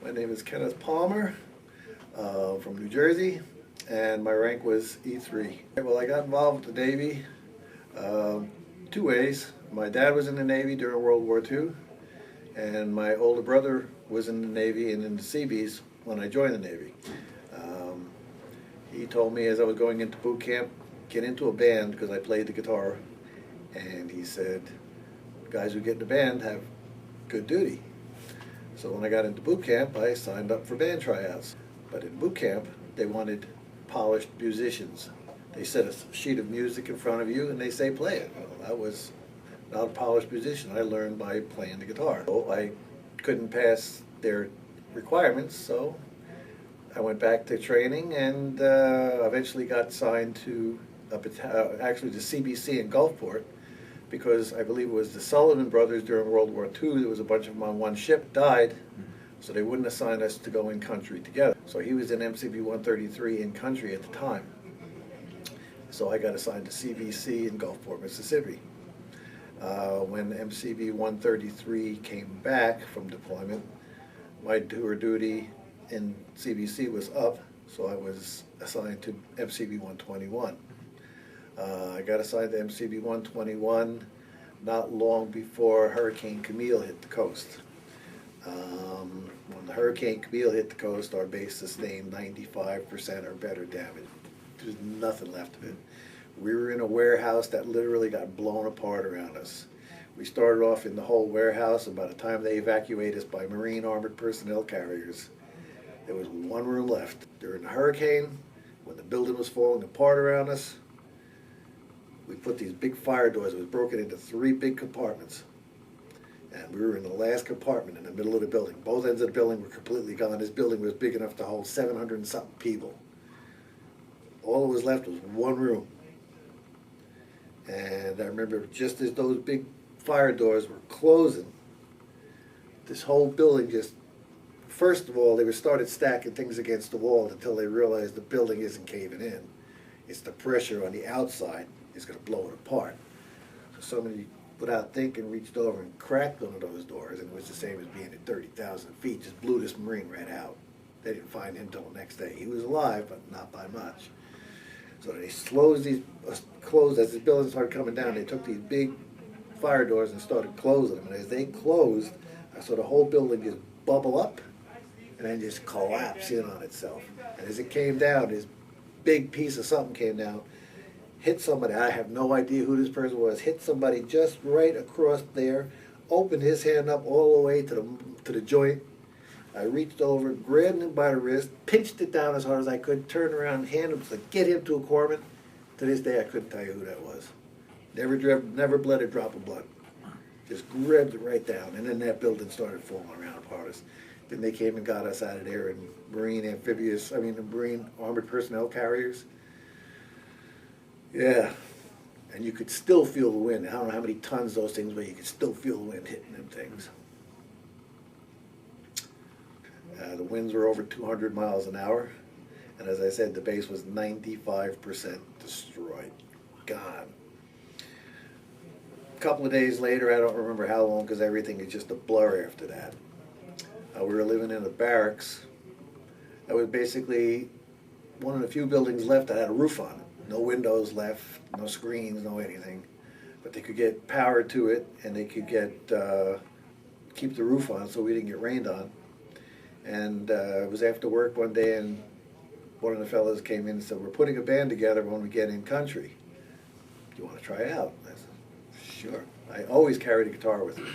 My name is Kenneth Palmer from New Jersey, and my rank was E3. Well, I got involved with the Navy two ways. My dad was in the Navy during World War II, and my older brother was in the Navy and in the Seabees when I joined the Navy. He told me as I was going into boot camp, get into a band because I played the guitar, and he said, guys who get in the band have good duty. So when I got into boot camp, I signed up for band tryouts. But in boot camp, they wanted polished musicians. They set a sheet of music in front of you and they say play it. Well, I was not a polished musician. I learned by playing the guitar. So I couldn't pass their requirements, so I went back to training and eventually got signed to actually the CBC in Gulfport, because I believe it was the Sullivan brothers during World War II. There was a bunch of them on one ship, died, so they wouldn't assign us to go in country together. So he was in MCV 133 in country at the time. So I got assigned to CBC in Gulfport, Mississippi. When MCV 133 came back from deployment, my tour duty in CBC was up, so I was assigned to MCV 121. I got assigned to MCV 121 not long before Hurricane Camille hit the coast. When the Hurricane Camille hit the coast, our base sustained 95% or better damage. There's nothing left of it. We were in a warehouse that literally got blown apart around us. We started off in the whole warehouse, and by the time they evacuated us by Marine armored personnel carriers, there was one room left. During the hurricane, when the building was falling apart around us, we put these big fire doors. It was broken into 3 big compartments. And we were in the last compartment in the middle of the building. Both ends of the building were completely gone. This building was big enough to hold 700 and something people. All that was left was one room. And I remember just as those big fire doors were closing, this whole building just, first of all, they started stacking things against the wall until they realized the building isn't caving in. It's the pressure on the outside is going to blow it apart. So somebody, without thinking, reached over and cracked one of those doors, and it was the same as being at 30,000 feet, just blew this Marine right out. They didn't find him until the next day. He was alive, but not by much. So they closed as the building started coming down. They took these big fire doors and started closing them. And as they closed, I saw the whole building just bubble up and then just collapse in on itself. And as it came down, this big piece of something came down, hit somebody. I have no idea who this person was. Hit somebody just right across there, opened his hand up all the way to the joint. I reached over, grabbed him by the wrist, pinched it down as hard as I could, turned around, handed him to get him to a corpsman. To this day, I couldn't tell you who that was. Never bled a drop of blood. Just grabbed it right down, and then that building started falling around upon us. Then they came and got us out of there in the Marine armored personnel carriers. Yeah, and you could still feel the wind. I don't know how many tons those things were, you could still feel the wind hitting them things. The winds were over 200 miles an hour, and as I said, the base was 95% destroyed, gone. A couple of days later, I don't remember how long, because everything is just a blur after that. We were living in a barracks that was basically one of the few buildings left that had a roof on it. No windows left, no screens, no anything. But they could get power to it, and they could keep the roof on so we didn't get rained on. And it was after work one day, and one of the fellows came in and said, we're putting a band together when we get in country. Do you want to try out? I said, sure. I always carried a guitar with me.